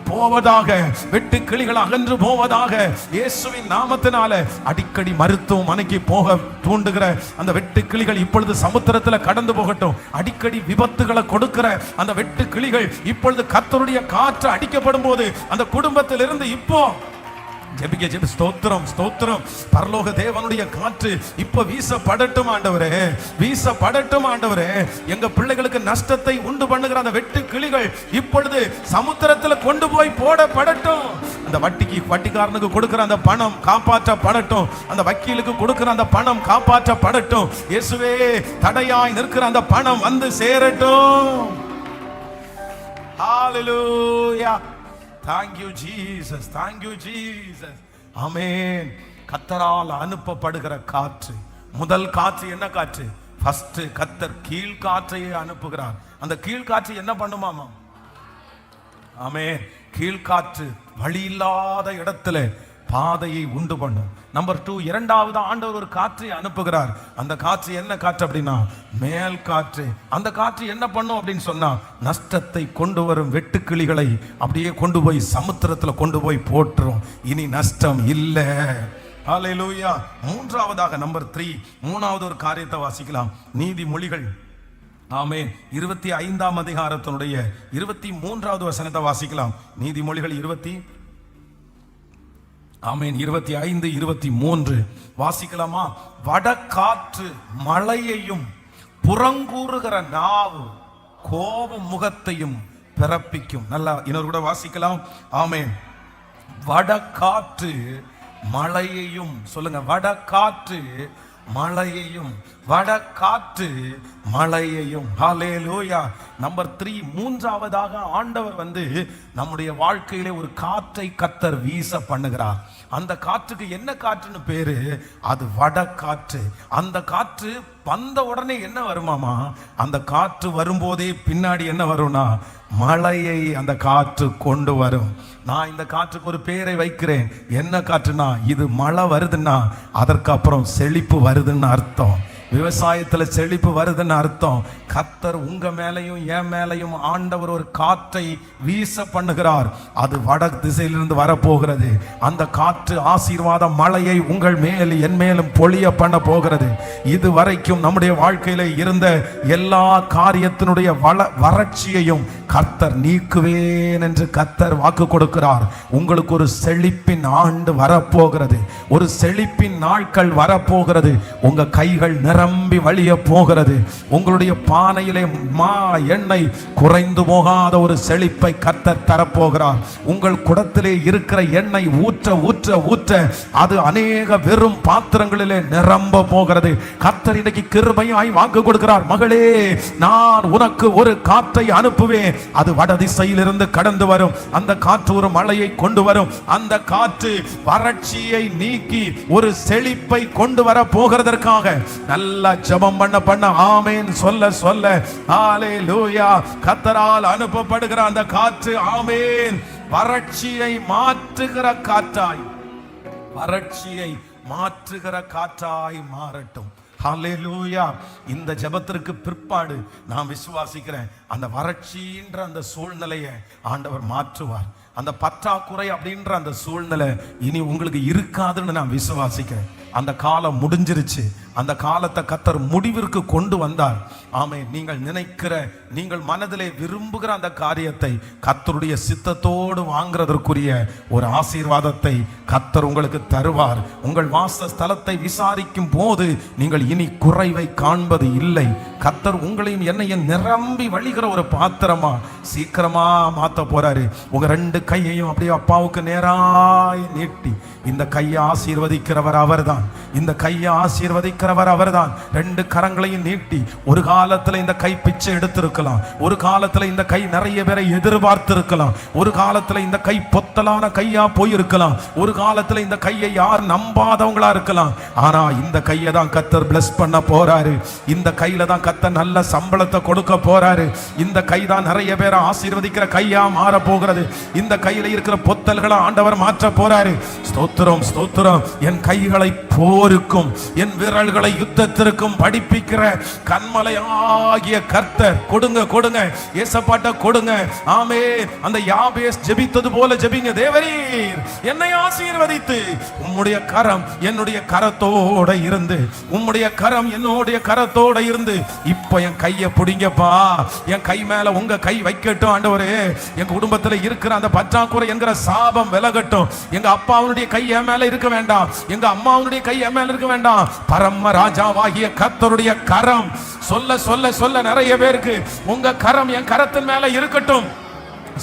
போவதாக, வெட்டு கிளிகள் அகன்று போவதாக இயேசுவின் நாமத்தினால. அடிக்கடி மருத்துவமனைக்கு போக தூண்டுகிற அந்த வெட்டு கிளிகள் இப்பொழுது சமுத்திரத்துல கடந்து போகட்டும். அடிக்கடி விபத்துகளை கொடுக்கிற அந்த வெட்டு கிளிகள் இப்பொழுது கர்த்தருடைய காற்று அடிக்கப்படும் போது அந்த குடும்பத்திலிருந்து இப்போ ஜெபிக்க ஜெபி. ஸ்தோத்திரம் ஸ்தோத்திரம். பரலோக தேவனுடைய காற்று இப்ப வீசப்படட்டும் ஆண்டவரே, வீசப்படட்டும் ஆண்டவரே. எங்க பிள்ளைகளுக்கு நஷ்டத்தை உண்டு பண்ணுகிற அந்த வெட்டு கிளிகள் இப்பொழுது சமுத்திரத்துல கொண்டு போய் போடப்படட்டும். அந்த வட்டிக்காரனுக்கு கொடுக்கிற அந்த பணம் காப்பாற்றப்படட்டும். அந்த வக்கீலுக்கு கொடுக்கிற அந்த பணம் காப்பாற்றப்படட்டும். இயேசுவே, தடையாய் நிற்கிற அந்த பணம் வந்து சேரட்டும். ஹalleluya. Thank you Jesus, thank you Jesus. ஆமென். கர்த்தரால் அனுப்பப்படுகிற காற்று, முதல் காற்று என்ன காற்று? ஃபர்ஸ்ட் கர்த்தர் கீழ் காற்றையே அனுப்புகிறார். அந்த கீழ் காற்று என்ன பண்ணுமாமா? ஆமென். கீழ் காற்று வழி இல்லாத இடத்துல பாதையை உண்டு பண்ணும். நம்பர் 2, இரண்டாவது ஆண்டவர் ஒரு காற்றை அனுப்புகிறார். அந்த காற்று என்ன காற்று அப்படின்னா மேல் காற்று. அந்த காற்று என்ன பண்ணும் அப்படின்னு சொன்னா, நஷ்டத்தை கொண்டு வரும் வெட்டுக்கிளிகளை அப்படியே கொண்டு போய் சமுத்திரத்துல கொண்டு போய் போட்டுரும். இனி நஷ்டம் இல்லை. ஹalleluya. மூன்றாவதாக நம்பர் 3, மூணாவது ஒரு காரியத்தை வாசிக்கலாம். நீதிமொழிகள் ஆமென் 25ஆம் அதிகாரத்தினுடைய 23வது வசனத்தை வாசிக்கலாம். நீதிமொழிகள் 25, 23 வாசிக்கலாமா? வடகாற்று மழையையும் புறங்கூறுகிற நாவு கோப முகத்தையும் பிறப்பிக்கும். நல்லா இன்னொரு கூட வாசிக்கலாம். ஆமென். வடகாற்று மழையையும், சொல்லுங்க, வடகாற்று மழையையும், வட காற்று மழையையும். ஹல்லேலூயா. நம்பர் 3, மூன்றாவதாக ஆண்டவர் நம்முடைய வாழ்க்கையிலே ஒரு காற்றை கர்த்தர் வீச பண்ணுகிறார். அந்த காற்றுக்கு என்ன காற்றுன்னு பேரு? அது வட காற்று. அந்த காற்று வந்த உடனே என்ன வருமாமா? அந்த காற்று வரும்போதே பின்னாடி என்ன வரும்னா மழையை அந்த காற்று கொண்டு வரும். நான் இந்த காற்றுக்கு ஒரு பேரை வைக்கிறேன். என்ன காற்றுனா, இது மழை வருதுன்னா அதற்கு அப்புறம் செழிப்பு வருதுன்னு அர்த்தம். விவசாயத்துல செழிப்பு வருதுன்னு அர்த்தம். கர்த்தர் உங்க மேலையும் என் மேலையும் ஆண்டவர் ஒரு காற்றை வீச பண்ணுகிறார். அது வட திசையிலிருந்து வரப்போகிறது. அந்த காற்று ஆசீர்வாத மழையை உங்கள் மேல் என் மேலும் பொழிய பண்ண போகிறது. இது வரைக்கும் நம்முடைய வாழ்க்கையில இருந்த எல்லா காரியத்தினுடைய வறட்சியையும் கர்த்தர் நீக்குவேன் என்று கர்த்தர் வாக்கு கொடுக்கிறார். உங்களுக்கு ஒரு செழிப்பின் ஆண்டு வரப்போகிறது. ஒரு செழிப்பின் நாட்கள் வரப்போகிறது. உங்க கைகள் நிரம்பி வழிய போகிறது. உங்களுடைய பானையிலே எண்ணெய் குறைந்து போகாத ஒரு செழிப்பை கர்த்தர் தரப்போகிறார். உங்கள் குடத்திலே இருக்கிற எண்ணெய் ஊற்ற ஊற்ற ஊற்ற அது அநேக வெறும் பாத்திரங்களிலே நிரம்ப போகிறது. கர்த்தர் இன்னைக்கு கிருபையாய் வாக்கு கொடுக்கிறார். மகளே, நான் உனக்கு ஒரு காற்றை அனுப்புவேன். அது வடதிசையிலிருந்து கடந்து வரும். அந்த காற்று ஒரு மழையை கொண்டு வரும். அந்த காற்று வறட்சியை நீக்கி ஒரு செழிப்பை கொண்டு வர போகிறதற்காக நல்லா ஜெபம் பண்ண ஆமென் சொல்ல சொல்ல ஹல்லேலூயா. கர்த்தரால் அனுப்பப்படுகிற அந்த காற்று ஆமென் வறட்சியை மாற்றுகிற காற்றாய், வறட்சியை மாற்றுகிற காற்றாய் மாறட்டும். ஹல்லேலூயா. இந்த ஜெபத்திற்கு பிற்பாடு நான் விசுவாசிக்கிறேன், அந்த வறட்சின்ற அந்த சூழ்நிலையை ஆண்டவர் மாற்றுவார். அந்த பற்றாக்குறை அப்படின்ற அந்த சூழ்நிலை இனி உங்களுக்கு இருக்காதுன்னு நான் விசுவாசிக்கிறேன். அந்த காலம் முடிஞ்சிருச்சு. அந்த காலத்தை கர்த்தர் முடிவிற்கு கொண்டு வந்தார். ஆமென். நீங்கள் நினைக்கிற, நீங்கள் மனதிலே விரும்புகிற அந்த காரியத்தை கர்த்தருடைய சித்தத்தோடு வாங்குறதற்குரிய ஒரு ஆசீர்வாதத்தை கர்த்தர் உங்களுக்கு தருவார். உங்கள் வாசஸ்தலத்தை விசாரிக்கும் போது நீங்கள் இனி குறைவை காண்பது இல்லை. கர்த்தர் உங்களையும் என்னையும் நிரம்பி வழிகிற ஒரு பாத்திரமா சீக்கிரமா மாத்த போறாரு. உங்க 2 கையையும் அப்படியே அப்பாவுக்கு நேராய் நீட்டி, இந்த கையை ஆசீர்வதிக்கிறவர் அவர்தான். இந்த கையை ஆசீர்வதிக்கிறவர் அவர்தான். 2 கரங்களையும் நீட்டி, ஒரு காலத்துல இந்த கை பிச்சை எடுத்திருக்கலாம். ஒரு காலத்துல இந்த கை நிறைய பேரை எதிர்பார்த்து இருக்கலாம். ஒரு காலத்துல இந்த கை பொத்தலான கையா போயிருக்கலாம். ஒரு காலத்துல இந்த கையை யார் நம்பாதவங்களா இருக்கலாம். ஆனா இந்த கையை தான் கர்த்தர் பிளஸ் பண்ண போறாரு. இந்த கையில தான் கர்த்தர் நல்ல சம்பளத்தை கொடுக்க போறாரு. இந்த கை தான் நிறைய பேரை ஆசீர்வதிக்கிற கையா மாற போகிறது. இந்த கையில இருக்கிற பொத்தல்களை ஆண்டவர் மாற்ற போறாரு. ஸ்தோத்திரம் ஸ்தோத்திரம். என் கைகளை போருக்கும் என் விரல்களை யுத்தத்திற்கும் படிப்பிக்கிற கண்மலையாகிய கர்த்தர் கொடுங்க கொடுங்க. ஏசப்பாட்ட கொடுங்க. ஆமென். அந்த யாபேஸ் ஜெபித்தது போல ஜெபிங்க. தேவரீர் என்னை ஆசீர்வதித்து உம்முடைய கரம் என்னுடைய கரத்தோட இருந்து, உம்முடைய கரம் என்னுடைய கரத்தோட இருந்து இப்ப என் கையை பிடிங்கப்பா. என் கை மேல உங்க கை வைக்கட்டும் ஆண்டவரே. எங்க குடும்பத்துல இருக்கிற அந்த பற்றாக்குறை என்கிற சாபம் விலகட்டும். எங்க அப்பாவுடைய கை என் மேல இருக்க வேண்டாம். எங்க அம்மாவுடைய கை என் மேல இருக்க வேண்டாம். பரம ராஜாவாகிய கர்த்தருடைய கரம் சொல்ல சொல்ல சொல்ல நிறைய பேருக்கு உங்க கரம் என் கரத்தின் மேல இருக்கட்டும்.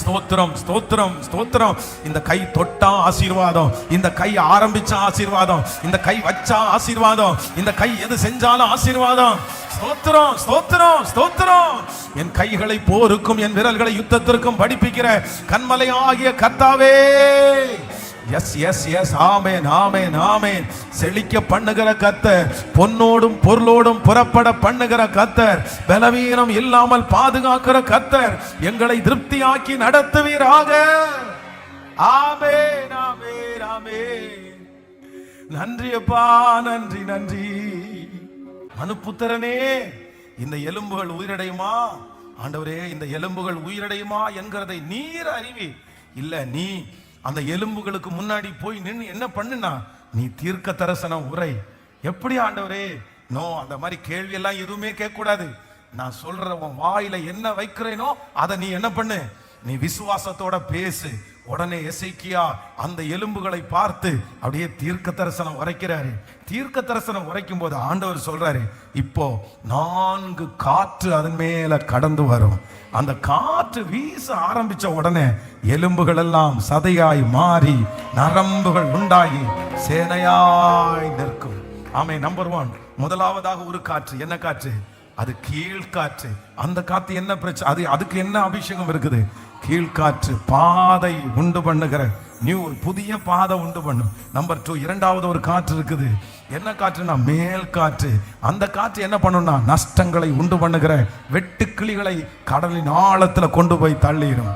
ஸ்தோத்திரம் ஸ்தோத்திரம் ஸ்தோத்திரம். இந்த கை தொட்டா ஆசீர்வாதம். இந்த கை ஆரம்பிச்சா ஆசீர்வாதம். இந்த கை வச்சா ஆசீர்வாதம். இந்த கை எது செஞ்சாலும் ஆசீர்வாதம். ஸ்தோத்திரம் ஸ்தோத்திரம் ஸ்தோத்திரம். என் கைகளை போருக்கும் என் விரல்களை யுத்தத்திற்கும் படிப்பிக்கிற கண்மலையாகிய கர்த்தாவே. Yes yes yes. Amen amen amen. செழிக்க பண்ணுகிற கர்த்தர், பொன்னோடும் பொருளோடும் புறப்பட பண்ணுகிற கர்த்தர், பலவீனம் இல்லாமல் பாதுகாக்கிற கர்த்தர், எங்களை திருப்தியாக்கி நடத்துவீராக. ஆமென் ஆமென் ஆமென். நன்றி அப்பா, நன்றி நன்றி. மனுபுத்திரனே, இந்த எலும்புகள் உயிரடையுமா ஆண்டவரே? இந்த எலும்புகள் உயிரடையுமா என்கிறதை நீர் அறிவி. இல்ல, நீ அந்த எலும்புகளுக்கு முன்னாடி போய் நின்று என்ன பண்ணுனா, நீ தீர்க்க தரிசனம் உரை. எப்படி ஆண்டவரே? நோ, அந்த மாதிரி கேள்வி எல்லாம் எதுவுமே கேட்க கூடாது. நான் சொல்ற உன் வாயில என்ன வைக்கிறேனோ அதை நீ என்ன பண்ணு, நீ விசுவாசத்தோட பேசு. உடனே எசேக்கியா அந்த எலும்புகளை பார்த்து அப்படியே தீர்க்க தரிசனம் உரைக்கிறாரு. தீர்க்க தரிசனம் உரைக்கும் போது ஆண்டவர் சொல்றாரு, இப்போ 4 காற்று அதன் மேல கடந்து வரும். அந்த காற்று வீச ஆரம்பிச்ச உடனே எலும்புகள் எல்லாம் சதையாய் மாறி நரம்புகள் உண்டாகி சேனையாய் நிற்கும். ஆமே. நம்பர் 1, முதலாவதாக ஒரு காற்று. என்ன காற்று? அது கீழ்காற்று. அந்த காத்து என்ன பிரச்சனை? அதுக்கு என்ன அபிஷேகம் இருக்குது? கீழ்காற்று. பாதை உண்டு பண்ணுகிற புதிய பாதை உண்டு பண்ணும். நம்பர் 2, இரண்டாவது ஒரு காற்று இருக்குது. என்ன காற்றுனா மேல் காற்று. அந்த காற்று என்ன பண்ணும்னா நஷ்டங்களை உண்டு பண்ணுகிற வெட்டுக்கிளிகளை கடலின் ஆழத்துல கொண்டு போய் தள்ளிடும்.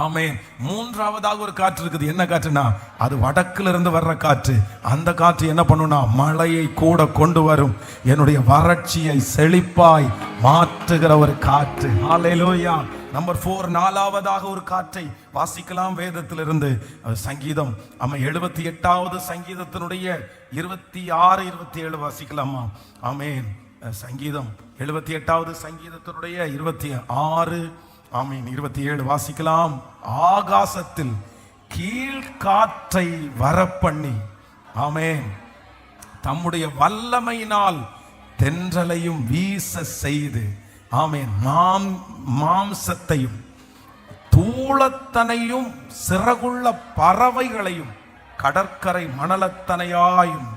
ஆமென். மூன்றாவதாக ஒரு காற்று இருக்குது. என்ன காற்றுனா அது வடக்குல இருந்து வர்ற காற்று. அந்த காற்று என்ன பண்ணுனா மழையை கூட கொண்டு வரும். என்னுடைய வறட்சியை செழிப்பாய் மாற்றுகிற ஒரு காற்று. ஹல்லேலூயா. நம்பர் 4, நாலாவதாக ஒரு காற்றை வாசிக்கலாம் வேதத்திலிருந்து. சங்கீதம் 78வது சங்கீதத்தினுடைய 26, 27 வாசிக்கலாமா? ஆமென். சங்கீதம் 78வது சங்கீதத்தினுடைய 26, ஆமீன், 27 வாசிக்கலாம். ஆகாசத்தில் கீழ்காற்றை வரப்பண்ணி, ஆமென், தம்முடைய வல்லமையினால் தென்றலையும் வீச செய்து, ஆமென், மாம்சத்தையும் தூளத்தனையும் சிறகுள்ள பறவைகளையும் கடற்கரை மணலத்தனையாயும்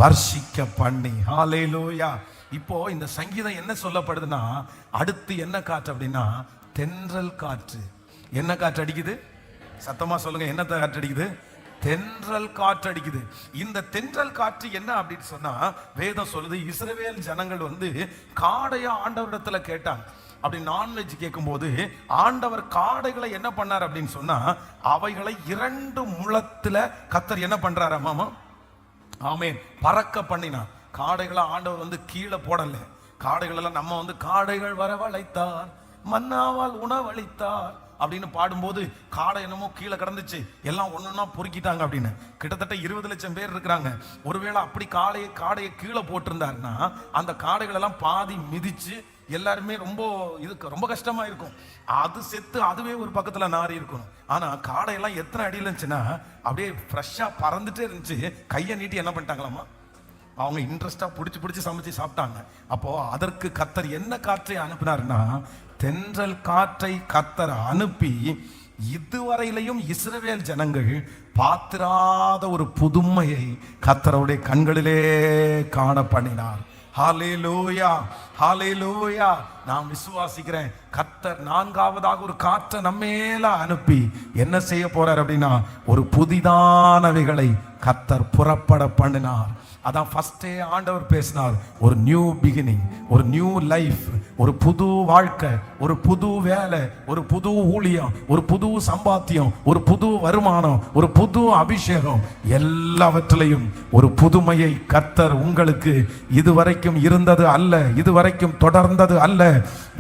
வர்ஷிக்க பண்ணி. ஹல்லேலூயா. இப்போ இந்த சங்கீதம் என்ன சொல்லப்படுதுன்னா, அடுத்து என்ன காற்று அப்படின்னா தென்றல் காற்று. என்ன காற்று அடிக்குது? சத்தமா சொல்லுங்க. என்ன காற்று அடிக்குது? தென்றல் காற்று அடிக்குது. இந்த தென்றல் காற்று என்ன அப்படின்னு சொன்னா, வேதம் சொல்லுது, இஸ்ரவேல் ஜனங்கள் காடையா ஆண்டவரிடத்துல கேட்டாங்க. அப்படி நான்வெஜ் கேட்கும் போது ஆண்டவர் காடைகளை என்ன பண்ணார் அப்படின்னு சொன்னா, அவைகளை 2 முழத்துல கர்த்தர் என்ன பண்றாரு மாமா? ஆமென், பறக்க பண்ணினார். காடைகளை ஆண்டவர் கீழே போடல. காடைகள் எல்லாம் நம்ம காடைகள் வரவழைத்தார், மன்னாவால் உணவளித்தார் அப்படின்னு பாடும்போது காடை என்னமோ கீழே கிடந்துச்சு, எல்லாம் ஒன்னொன்னா பொறுக்கிட்டாங்க அப்படின்னு. கிட்டத்தட்ட 20 லட்சம் பேர் இருக்கிறாங்க. ஒருவேளை அப்படி காடையை கீழே போட்டிருந்தாருன்னா அந்த காடைகள் எல்லாம் பாதி மிதிச்சு எல்லாருமே ரொம்ப கஷ்டமா இருக்கும். அது செத்து அதுவே ஒரு பக்கத்துல நாரி இருக்கணும். ஆனா காடையெல்லாம் எத்தனை அடியில் இருந்துச்சுன்னா அப்படியே ஃப்ரெஷ்ஷா பறந்துட்டே இருந்துச்சு. கையை நீட்டி என்ன பண்ணிட்டாங்களாமா, அவங்க இன்ட்ரெஸ்டா பிடிச்சி சமைச்சு சாப்பிட்டாங்க. அப்போ அதற்கு கர்த்தர் என்ன காற்றை அனுப்பினார்னா தென்றல் காற்றை கர்த்தர் அனுப்பி இதுவரையிலையும் இஸ்ரவேல் ஜனங்கள் பார்த்திராத ஒரு புதுமையை கர்த்தருடைய கண்களிலே காண பண்ணினார். ஹல்லேலூயா, ஹல்லேலூயா. நான் விசுவாசிக்கிறேன் கர்த்தர் 4வது ஒரு காற்றை நம்மேல அனுப்பி என்ன செய்ய போறார் அப்படின்னா ஒரு புதிதானவைகளை கர்த்தர் புறப்பட பண்ணினார். அதான் ஃபர்ஸ்டே ஆண்டவர் பேசினார், ஒரு நியூ பிகினிங், ஒரு நியூ லைஃப், ஒரு புது வாழ்க்கை, ஒரு புது வேலை, ஒரு புது ஊழியம், ஒரு புது சம்பாத்தியம், ஒரு புது வருமானம், ஒரு புது அபிஷேகம், எல்லாவற்றிலையும் ஒரு புதுமையை கர்த்தர் உங்களுக்கு இதுவரைக்கும் இருந்தது அல்ல, இதுவரைக்கும் தொடர்ந்தது அல்ல.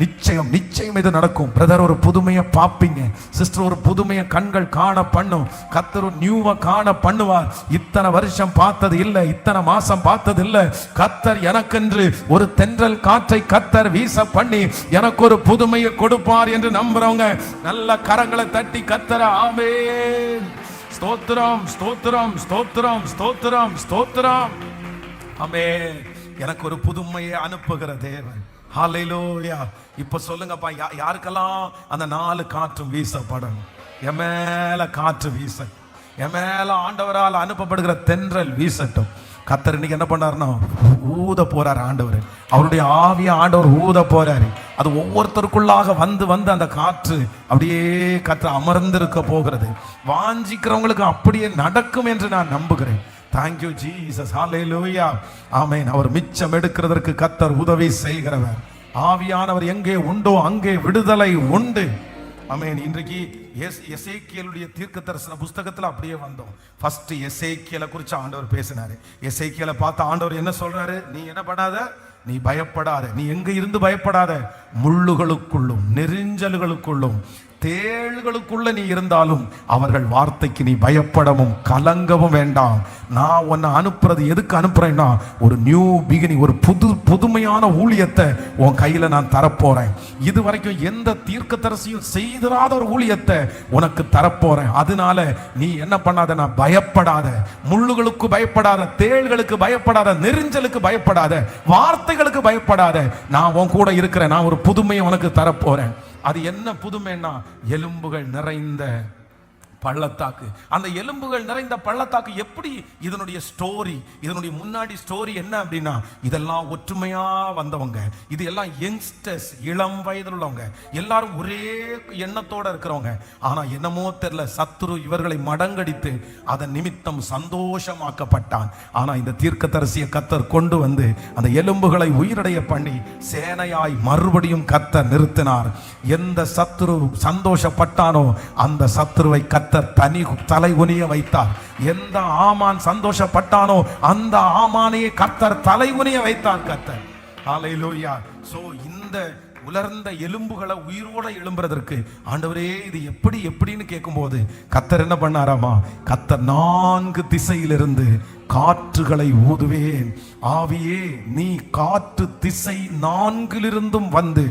நிச்சயம் நிச்சயம் இது நடக்கும். பிரதர், ஒரு புதுமையை பார்ப்பீங்க. சிஸ்டர், ஒரு புதுமையை கண்கள் காண பண்ணும். கர்த்தர் ஒரு நியூவை காண பண்ணுவார். இத்தனை வருஷம் பார்த்தது இல்லை, இத்தனை மாசம் பார்த்தது இல்லை. கர்த்தர் எனக்கென்று ஒரு தென்றல் காற்றை கர்த்தர் வீச பண்ணி எனக்கு ஒரு புதுமையை கொடுப்பார் என்று நம்புறவங்க நல்ல கரங்களை தட்டி கர்த்தர ஆமென். ஸ்தோத்திரம், ஸ்தோத்திரம், ஸ்தோத்திரம், ஸ்தோத்திரம், ஸ்தோத்திரம். ஆமென். எனக்கு ஒரு புதுமையை அனுப்புகிற தேவன். ஹல்லேலூயா. இப்ப சொல்லுங்கப்பா, யாருக்கெல்லாம் அந்த 4 காற்றும் வீசப்படணும்? என் மேல காற்று வீச, என் மேல ஆண்டவரால் அனுப்பப்படுகிற தென்றல் வீசட்டும். கர்த்தர் இன்னைக்கு என்ன பண்ணாருன்னா ஊத போறாரு. ஆண்டவர் அவருடைய ஆவிய ஆண்டவர் ஊத போறாரு. அது ஒவ்வொருத்தருக்குள்ளாக வந்து அந்த காற்று அப்படியே கர்த்தர் அமர்ந்திருக்க போகிறது. வாஞ்சிக்கிறவங்களுக்கு அப்படியே நடக்கும் என்று நான் நம்புகிறேன். Thank you Jesus. Hallelujah. ஆமென். அவர் மிச்சம் எடுக்கிறதற்கு கர்த்தர் உதவி செய்கிறவர். ஆவியானவர் எங்கே உண்டோ அங்கே விடுதலை உண்டு. ஆமென். இன்றைக்கு எசேக்கியேலுடைய தீர்க்க தரிசன புஸ்தகத்துல அப்படியே வந்தோம். ஃபர்ஸ்ட் எசேக்கியேலை குறித்து ஆண்டவர் பேசினாரு. எசேக்கியேலை பார்த்து ஆண்டவர் என்ன சொல்றாரு? நீ என்ன பண்ணாத, நீ பயப்படாத. நீ எங்க இருந்து பயப்படாத? முள்ளுகளுக்குள்ளும் நெரிஞ்சல்களுக்குள்ளும் தேள்களுக்குள்ள நீ இருந்தாலும் அவர்கள் வார்த்தைக்கு நீ பயப்படவும் கலங்கவும் வேண்டாம். நான் உன்னை அனுப்புறது எதுக்கு அனுப்புறேன்னா ஒரு நியூ பிகினிங், ஒரு புதுமையான ஊழியத்தை உன் கையில நான் தரப்போறேன். இது வரைக்கும் எந்த தீர்க்கதரிசியும் செய்திராத ஒரு ஊழியத்தை உனக்கு தரப்போறேன். அதனால நீ என்ன பண்ணாத, நான் பயப்படாத, முள்ளுகளுக்கு பயப்படாத, தேள்களுக்கு பயப்படாத, நெரிஞ்சலுக்கு பயப்படாத, வார்த்தைகளுக்கு பயப்படாத. நான் உன் கூட இருக்கிறேன். நான் ஒரு புதுமையை உனக்கு தரப்போறேன். அது என்ன புதுமைன்னா எலும்புகள் நிறைந்த பள்ளத்தாக்கு. அந்த எலும்புகள் நிறைந்த பள்ளத்தாக்கு எப்படி இதனுடைய ஸ்டோரி, இதனுடைய முன்னாடி ஸ்டோரி என்ன அப்படின்னா, இதெல்லாம் ஒற்றுமையா வந்தவங்க, இது எல்லாம் யங்ஸ்டர்ஸ், இளம் வயதில் உள்ளவங்க, எல்லாரும் ஒரே எண்ணத்தோட இருக்கிறவங்க. ஆனா என்னமோ தெரியல, சத்துரு இவர்களை மடங்கடித்து அதன் நிமித்தம் சந்தோஷமாக்கப்பட்டான். ஆனா இந்த தீர்க்கதரிசியை கர்த்தர் கொண்டு வந்து அந்த எலும்புகளை உயிரடைய பண்ணி சேனையாய் மறுபடியும் கர்த்தர் நிறுத்தினார். எந்த சத்துரு சந்தோஷப்பட்டானோ அந்த சத்துருவை கர்த்தர் தலை குனிய வைத்தார். எந்த ஆமான் சந்தோஷப்பட்டானோ அந்த ஆமானையே கர்த்தர் தலை குனிய வைத்தார் கர்த்தர். ஹல்லேலூயா. சோ இந்த உலர்ந்த எலும்புகளை உயிரோட எழும்புறதற்கு ஆண்டவரே இது எப்படின்னு கேட்கும்போது கர்த்தர் என்ன பண்ணாராமா, கர்த்தர் 4 திசையிலிருந்து காற்றுகளை ஊதுவேன். ஆவியே நீ காற்று திசை 4 வந்து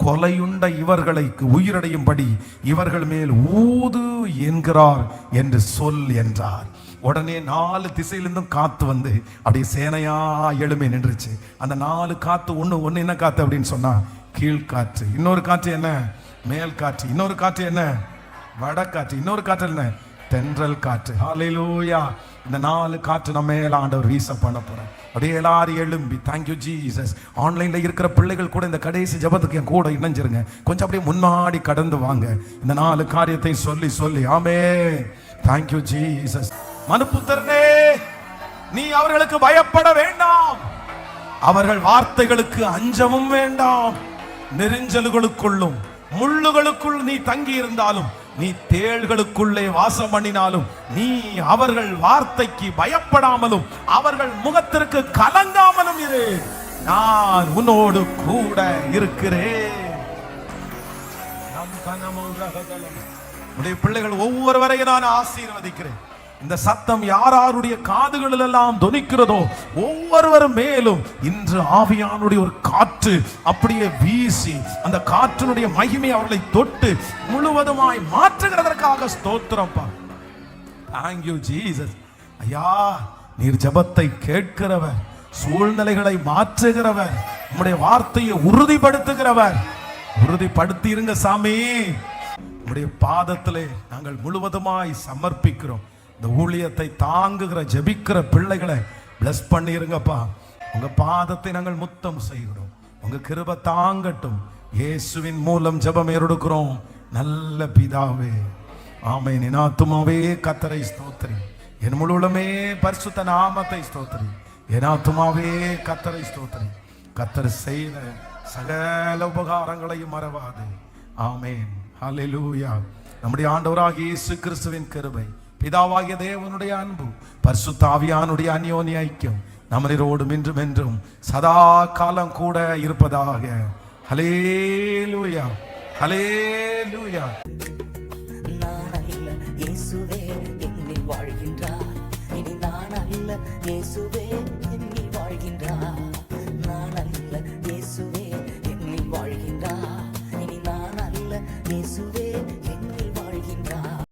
கொலையுண்ட இவர்களை உயிரடையும்படி இவர்கள் மேல் ஊது என்கிறார் என்று சொல் என்றார். உடனே 4 திசையிலிருந்தும் காத்து வந்து அப்படியே சேனையா எழுமே நின்றுச்சு. அந்த 4 காத்து ஒண்ணு என்ன காத்து அப்படின்னு சொன்னா, கீழ்காற்று. இன்னொரு காற்று என்ன? மேல் காற்று. இன்னொரு காற்று என்ன? வடக்காற்று. இன்னொரு காற்று என்ன? தென்றல் காற்று. ஹல்லேலூயா. இந்த 4 காற்று நம்ம மேல ஆண்டவர் வீச பண்ண போறார். அப்படியே எல்லாரும் எழும்பி தேங்க்யூ ஜீசஸ். ஆன்லைன்ல இருக்கிற பிள்ளைகள் கூட இந்த கடைசி ஜெபத்துக்கு என் கூட இணைஞ்சிருங்க. கொஞ்சம் அப்படியே முன்னாடி கடந்து வாங்க. இந்த 4 காரியத்தை சொல்லி ஆமென். Thank you Jesus. மனுபுத்திரனே, நீ அவர்களுக்கு பயப்பட வேண்டாம், அவர்கள் வார்த்தைகளுக்கு அஞ்சவும் வேண்டாம். நெரிஞ்சல்களுக்குள்ளும் முள்ளுகளுக்குள் நீ தங்கி இருந்தாலும், நீ தேள்களுக்குள்ளே வாசம் பண்ணினாலும், நீ அவர்கள் வார்த்தைக்கு பயப்படாமலும் அவர்கள் முகத்திற்கு கலங்காமலும் இரு. நான் உன்னோடு கூட இருக்கிறேன். உடைய பிள்ளைகள் ஒவ்வொருவரையும் நான் ஆசீர்வதிக்கிறேன். இந்த சத்தம் யாருடைய காதுகளில் எல்லாம் தொனிக்கிறதோ ஒவ்வொருவர் மேலும் இன்று ஆவியானுடைய ஒரு காற்று அப்படியே வீசி அந்த காற்றினுடைய மகிமை அவர்களை தொட்டு முழுவதுமாய் மாற்றுகிறதற்காக ஸ்தோத்திரப்பா. Thank you Jesus. ஐயா, நீர் ஜெபத்தை கேட்கிறவர், சூழ்நிலைகளை மாற்றுகிறவர், உம்முடைய வார்த்தையை உறுதிப்படுத்துகிறவர். உறுதிப்படுத்தி இருங்க சாமி. உம்முடைய பாதத்திலே நாங்கள் முழுவதுமாய் சமர்ப்பிக்கிறோம். இந்த ஊழியத்தை தாங்குகிற ஜெபிக்கிற பிள்ளைகளை பிளஸ் பண்ணிருங்கப்பா. உங்க பாதத்தை நாங்கள் முத்தம் செய்கிறோம். உங்க கிருபை தாங்கட்டும். இயேசுவின் மூலம் ஜெபம் ஏறெடுக்கிறோம் நல்ல பிதாவே, ஆமென். என் ஆத்துமாவே கர்த்தரை ஸ்தோத்திரி, என் முழுவதுமே பரிசுத்த நாமத்தை ஸ்தோத்திரி. என் ஆத்துமாவே கர்த்தரை ஸ்தோத்திரி. கர்த்தர் செய்த சகல உபகாரங்களையும் மறவாது. ஆமென். ஹல்லேலூயா. நம்முடைய ஆண்டவராகிய இயேசு கிறிஸ்துவின் கிருபை, பிதாவாகிய தேவனுடைய அன்பு, பரிசுத்த ஆவியானுடைய அந்யோன்ய ஐக்கியம் நம்மளோடும் இன்றும் என்றும் சதா காலம் கூட இருப்பதாக. ஹல்லேலூயா, ஹல்லேலூயா. நான் அல்ல இயேசுவே என்னில் வாழ்கின்றார், இனி நான் அல்ல இயேசுவே என்னில் வாழ்கின்றார்.